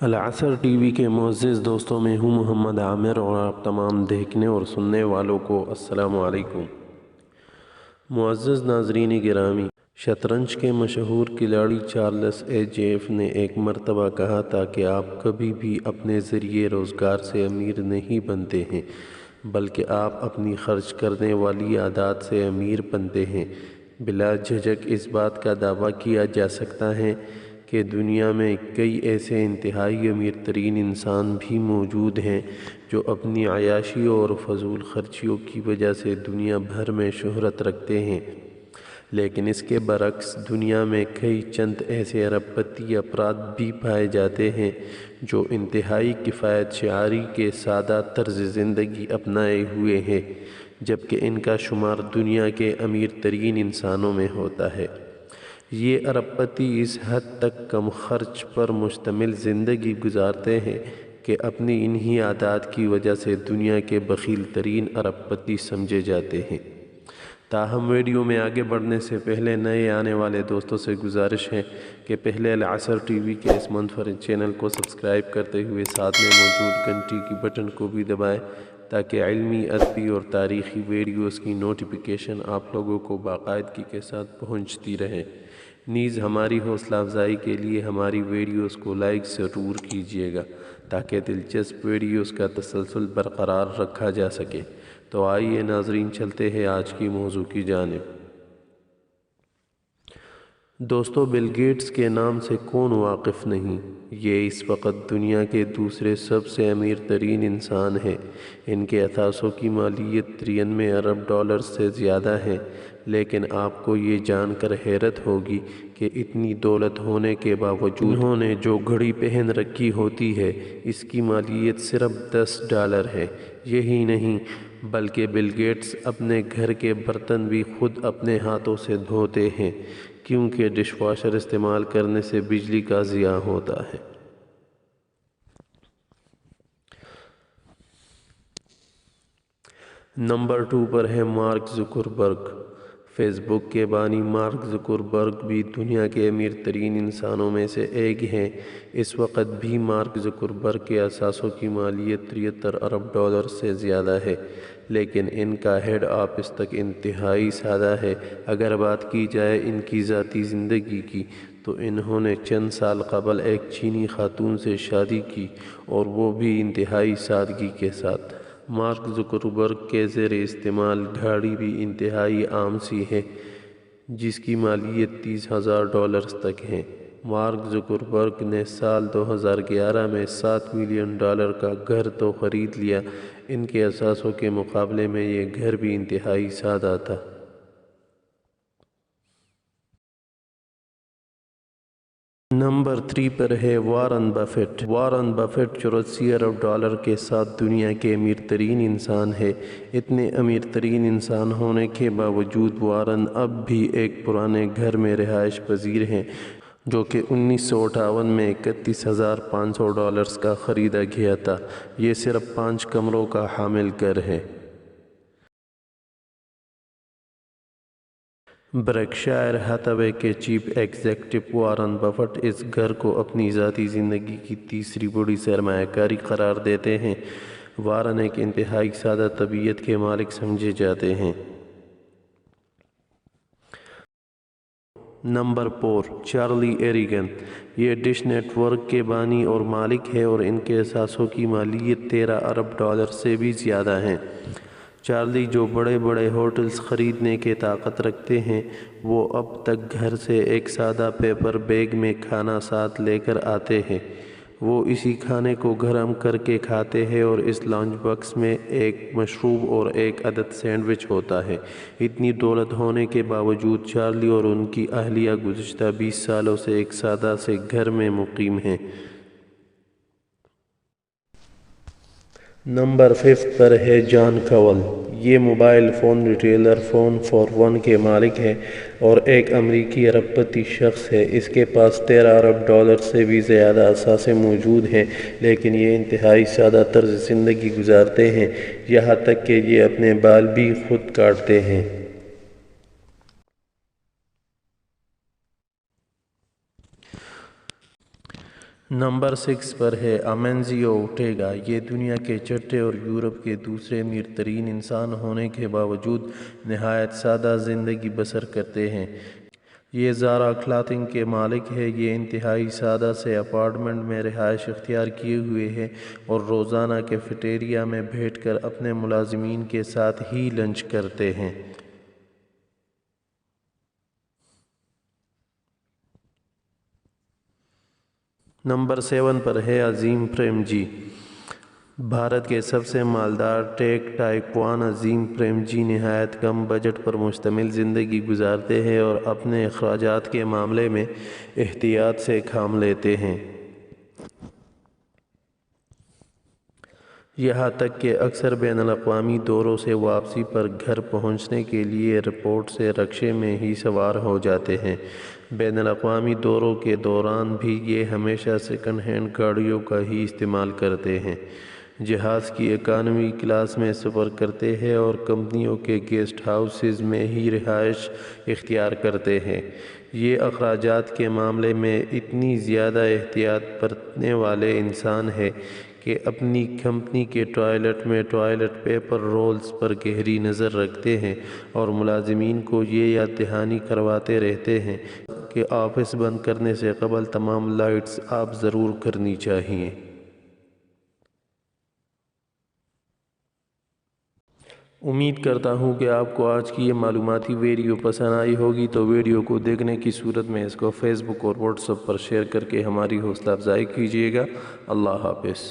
العصر T V کے معزز دوستوں میں ہوں محمد عامر اور آپ تمام دیکھنے اور سننے والوں کو السلام علیکم۔ معزز ناظرین گرامی، شطرنج کے مشہور کھلاڑی چارلس ایچ نے ایک مرتبہ کہا تھا کہ آپ کبھی بھی اپنے ذریعے روزگار سے امیر نہیں بنتے ہیں بلکہ آپ اپنی خرچ کرنے والی عادات سے امیر بنتے ہیں۔ بلا جھجک اس بات کا دعویٰ کیا جا سکتا ہے کہ دنیا میں کئی ایسے انتہائی امیر ترین انسان بھی موجود ہیں جو اپنی عیاشی اور فضول خرچیوں کی وجہ سے دنیا بھر میں شہرت رکھتے ہیں، لیکن اس کے برعکس دنیا میں کئی چند ایسے ارب پتی افراد بھی پائے جاتے ہیں جو انتہائی کفایت شعاری کے سادہ طرز زندگی اپنائے ہوئے ہیں، جبکہ ان کا شمار دنیا کے امیر ترین انسانوں میں ہوتا ہے۔ یہ ارب پتی اس حد تک کم خرچ پر مشتمل زندگی گزارتے ہیں کہ اپنی انہی عادات کی وجہ سے دنیا کے بخیل ترین ارب پتی سمجھے جاتے ہیں۔ تاہم ویڈیو میں آگے بڑھنے سے پہلے نئے آنے والے دوستوں سے گزارش ہے کہ پہلے العصر ٹی وی کے اس منفرد چینل کو سبسکرائب کرتے ہوئے ساتھ میں موجود گھنٹی کی بٹن کو بھی دبائیں تاکہ علمی، ادبی اور تاریخی ویڈیوز کی نوٹیفیکیشن آپ لوگوں کو باقاعدگی کے ساتھ پہنچتی رہے۔ نیز ہماری حوصلہ افزائی کے لیے ہماری ویڈیوز کو لائک ضرور کیجیے گا تاکہ دلچسپ ویڈیوز کا تسلسل برقرار رکھا جا سکے۔ تو آئیے ناظرین، چلتے ہیں آج کی موضوع کی جانب۔ دوستو، بل گیٹس کے نام سے کون واقف نہیں؟ یہ اس وقت دنیا کے دوسرے سب سے امیر ترین انسان ہیں۔ ان کے اثاثوں کی مالیت 93 ارب ڈالر سے زیادہ ہے، لیکن آپ کو یہ جان کر حیرت ہوگی کہ اتنی دولت ہونے کے باوجود انہوں نے جو گھڑی پہن رکھی ہوتی ہے اس کی مالیت صرف $10 ہے۔ یہی نہیں بلکہ بل گیٹس اپنے گھر کے برتن بھی خود اپنے ہاتھوں سے دھوتے ہیں، کیونکہ ڈش واشر استعمال کرنے سے بجلی کا ضیاع ہوتا ہے۔ نمبر 2 پر ہے مارک زکربرگ۔ فیس بک کے بانی مارک زکربرگ بھی دنیا کے امیر ترین انسانوں میں سے ایک ہیں۔ اس وقت بھی مارک زکربرگ کے اثاثوں کی مالیت 73 ارب ڈالر سے زیادہ ہے، لیکن ان کا ہیڈ آفس تک انتہائی سادہ ہے۔ اگر بات کی جائے ان کی ذاتی زندگی کی تو انہوں نے چند سال قبل ایک چینی خاتون سے شادی کی، اور وہ بھی انتہائی سادگی کے ساتھ۔ مارک زکربرگ کے زیر استعمال گاڑی بھی انتہائی عام سی ہے جس کی مالیت $30,000 تک ہے۔ مارک زکربرگ نے سال 2011 میں $7 ملین کا گھر تو خرید لیا، ان کے اثاثوں کے مقابلے میں یہ گھر بھی انتہائی سادہ تھا۔ نمبر 3 پر ہے وارن بفیٹ۔ وارن بفیٹ 84 ارب ڈالر کے ساتھ دنیا کے امیر ترین انسان ہے۔ اتنے امیر ترین انسان ہونے کے باوجود وارن اب بھی ایک پرانے گھر میں رہائش پذیر ہیں جو کہ 1958 میں $31,500 کا خریدا گیا تھا۔ یہ صرف 5 کمروں کا حامل گھر ہے۔ برکشائر ہیتھوے کے چیف ایگزیکٹو وارن بفٹ اس گھر کو اپنی ذاتی زندگی کی تیسری بڑی سرمایہ کاری قرار دیتے ہیں۔ وارن ایک انتہائی سادہ طبیعت کے مالک سمجھے جاتے ہیں۔ Number 4، Charlie Ergen. یہ ڈش نیٹ ورک کے بانی اور مالک ہے اور ان کے اثاثوں کی مالیت 13 ارب ڈالر سے بھی زیادہ ہے۔ چارلی، جو بڑے بڑے ہوٹلز خریدنے کے طاقت رکھتے ہیں، وہ اب تک گھر سے ایک سادہ پیپر بیگ میں کھانا ساتھ لے کر آتے ہیں۔ وہ اسی کھانے کو گرم کر کے کھاتے ہیں اور اس لنچ باکس میں ایک مشروب اور ایک عدد سینڈوچ ہوتا ہے۔ اتنی دولت ہونے کے باوجود چارلی اور ان کی اہلیہ گزشتہ 20 سالوں سے ایک سادہ سے گھر میں مقیم ہیں۔ نمبر 5 پر ہے جان کول۔ یہ mobile phone retailer Phone Four One کے مالک ہیں اور ایک امریکی ارب پتی شخص ہے۔ اس کے پاس 13 ارب ڈالر سے بھی زیادہ اثاثے موجود ہیں، لیکن یہ انتہائی سادہ طرز زندگی گزارتے ہیں، یہاں تک کہ یہ اپنے بال بھی خود کاٹتے ہیں۔ نمبر 6 پر ہے امینزیو اورٹیگا۔ یہ دنیا کے چھٹے اور یورپ کے دوسرے امیر ترین انسان ہونے کے باوجود نہایت سادہ زندگی بسر کرتے ہیں۔ یہ زارا کلاتھنگ کے مالک ہے۔ یہ انتہائی سادہ سے اپارٹمنٹ میں رہائش اختیار کیے ہوئے ہے اور روزانہ کیفیٹیریا میں بیٹھ کر اپنے ملازمین کے ساتھ ہی لنچ کرتے ہیں۔ نمبر 7 پر ہے عظیم پریم جی۔ بھارت کے سب سے مالدار ٹیک ٹائکوان عظیم پریم جی نہایت کم بجٹ پر مشتمل زندگی گزارتے ہیں اور اپنے اخراجات کے معاملے میں احتیاط سے کام لیتے ہیں۔ یہاں تک کہ اکثر بین الاقوامی دوروں سے واپسی پر گھر پہنچنے کے لیے ایئرپورٹ سے رکشے میں ہی سوار ہو جاتے ہیں۔ بین الاقوامی دوروں کے دوران بھی یہ ہمیشہ سیکنڈ ہینڈ گاڑیوں کا ہی استعمال کرتے ہیں، جہاز کی اکانومی کلاس میں سفر کرتے ہیں اور کمپنیوں کے گیسٹ ہاؤسز میں ہی رہائش اختیار کرتے ہیں۔ یہ اخراجات کے معاملے میں اتنی زیادہ احتیاط برتنے والے انسان ہیں کہ اپنی کمپنی کے ٹوائلٹ میں ٹوائلٹ پیپر رولز پر گہری نظر رکھتے ہیں اور ملازمین کو یہ یاد دہانی کرواتے رہتے ہیں کہ آفس بند کرنے سے قبل تمام لائٹس آف ضرور کرنی چاہیے۔ امید کرتا ہوں کہ آپ کو آج کی یہ معلوماتی ویڈیو پسند آئی ہوگی، تو ویڈیو کو دیکھنے کی صورت میں اس کو فیس بک اور واٹس ایپ پر شیئر کر کے ہماری حوصلہ افزائی کیجیے گا۔ اللہ حافظ۔